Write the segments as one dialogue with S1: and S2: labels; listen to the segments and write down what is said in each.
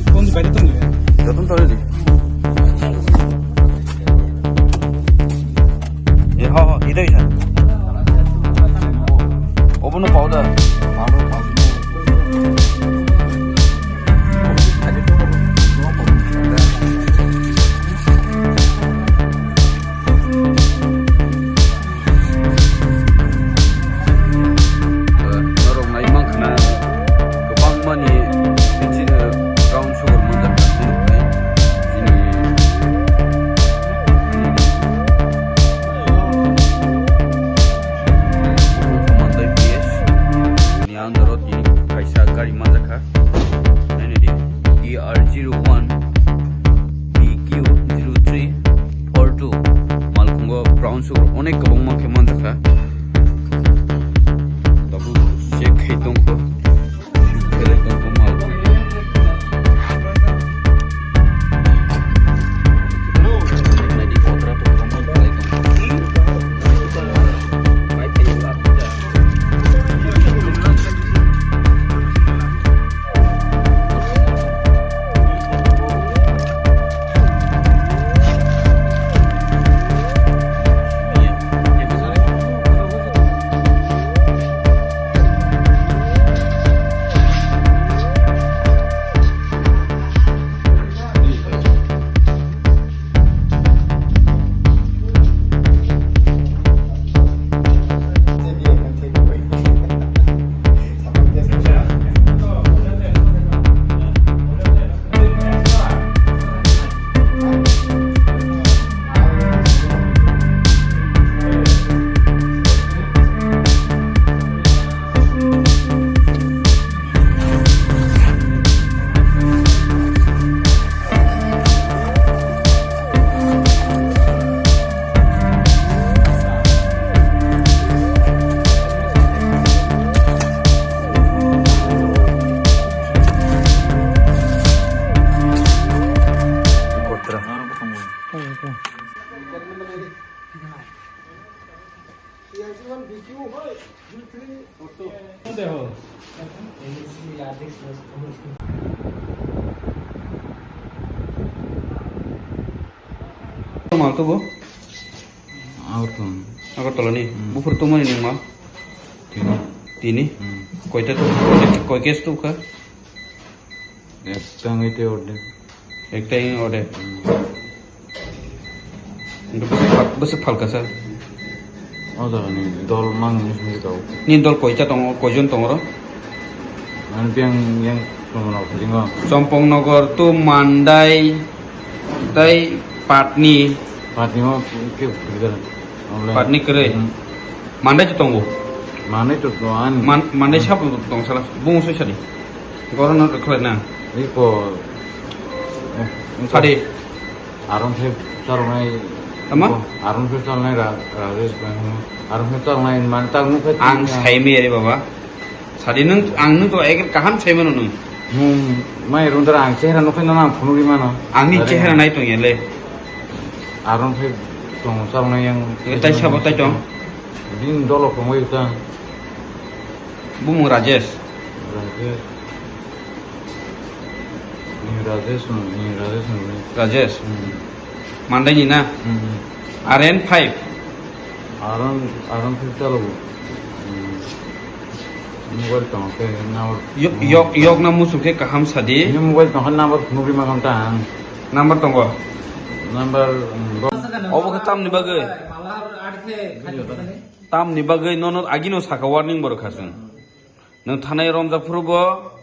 S1: 돈 많이 떴네.
S2: 여튼 떨어지. 예, 하, 이대이산. 오븐은 powder. 바로 바로. ER01 BQ0342 malkungo brown sugar onek kabong mang keman jaka tabu shake hitong ko kele tong ko mal nadi kontra to kamu balik mai payla mal tuh bu, aku tolong nih, bu pertemuan ini mal, ini, kau itu tuh, kau kes tuh kah?
S3: Ekta itu order.
S2: Ekta ini order. Untuk besar hal kasar.
S3: Oh dah ni dol mang ni tahu.
S2: Ni dol kau itu tong, kau jon tong orang.
S3: Nanti yang mana aku tinggal.
S2: Sompong Nogor tuh Mandai, tai Patni.
S3: Patni mah ke kita.
S2: Patni kere. Mandai tuh tonggo.
S3: Mana itu tuan?
S2: Mandai siapa tuh tong salah? Bungu sih tadi. Koran nak keluar na.
S3: Iko.
S2: Tadi.
S3: Aron saya sarungai.
S2: Apa?
S3: Aron saya sarungai rajes bangun. Aron saya sarungai mantang muka.
S2: Ang saya meri bapa. Tadi neng, ang neng tuh ekor kaham saya mana neng?
S3: Mai rundra ang cehra nukai nana phunu gimana?
S2: Ang ni cehra naik tuh le.
S3: Aron saya tong sarungai yang.
S2: Tai siapa tai tong?
S3: Din dolo komo itu.
S2: Bungu Rajesh. Rajesh. Mandai ni na. RN5.
S3: Aron kita loh. Mobile tong ke number.
S2: Yok na musuh ke kaham sadi.
S3: Ini mobile tong kan number nuri makam tan.
S2: Number tonggo.
S3: Number.
S2: Oh bukan tam ni bagai. Tam ni bagai nono agino saka warning baru kasih. Neng tanai romza purbo.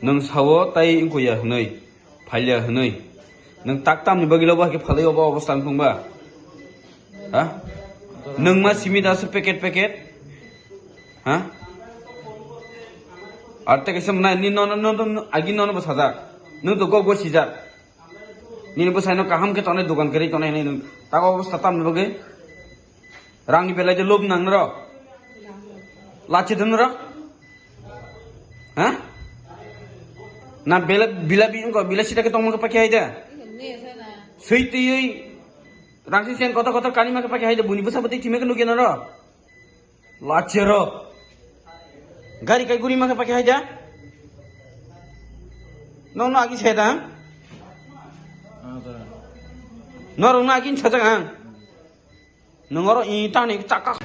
S2: Neng sawo tai ingko ya henai. Palya henai. Neng tak tam ni bagai loba ke palai oba obostan pungba. Hah? Neng mas simida sepeket-peket. Hah? Artikel semna ni nono agi nono bersajak. Neng tu kau sijak. Ni bos saya nak kaham ke tanah dukan kiri tanah ini. Tak kau bos tatam ni bagai. Rang ni belai je lob nang nero. Laci tu nero. Hah? Na bila sita ke tong pakai aja. Sweet yui. Rangsi sian kota kani mak pakai aja bunyi besar betul cime kan lukian nero. Laci ro. Gari kai guri mak pakai aja. 너는 아기 세다 너는 아기 찾아가 너로 이 땅에 짝까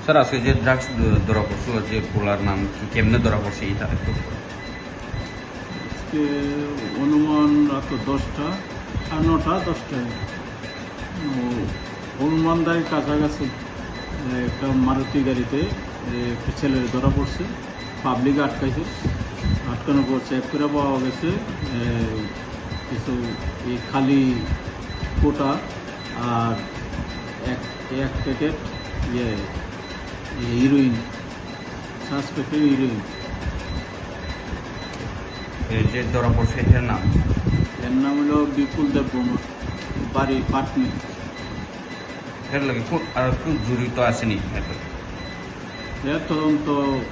S2: sir আজকে যে drugs ধরা পড়ছিল যে পোলার নাম কি কেমনে ধরা পড়ছে এটা একটু
S4: আজকে অনুমান রাত 10টা 9টা 10টায় হনুমানদার কাছাকাছি একটা মারুতি গাড়িতে একটা ছেলের ধরা পড়ছে, পাবলিক আটকাইছে, আটকানোর পর চেক করে পাওয়া গেছে কিছু এই খালি কোটা আর এক প্যাকেট হিরোইন, সাসপেক্টেড হিরোইন।
S2: যে ধরা পড়ছে এর নাম
S4: এর নাম হলো বিপুল দেব বর্মা, বাড়ি পাটনি।
S2: এর লাগে আর কেউ জড়িত আসেনি
S4: এর তদন্ত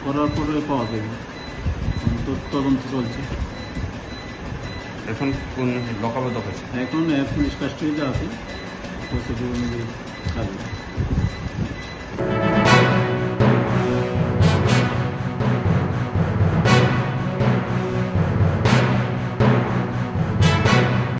S4: করার পরে পাওয়া যাবে, তদন্ত চলছে।
S2: এখন কোন লকাবদ্ধ হয়েছে
S4: এখন পুলিশ কাস্টডিতে আছে, প্রসিডিউর অনুযায়ী কাজ।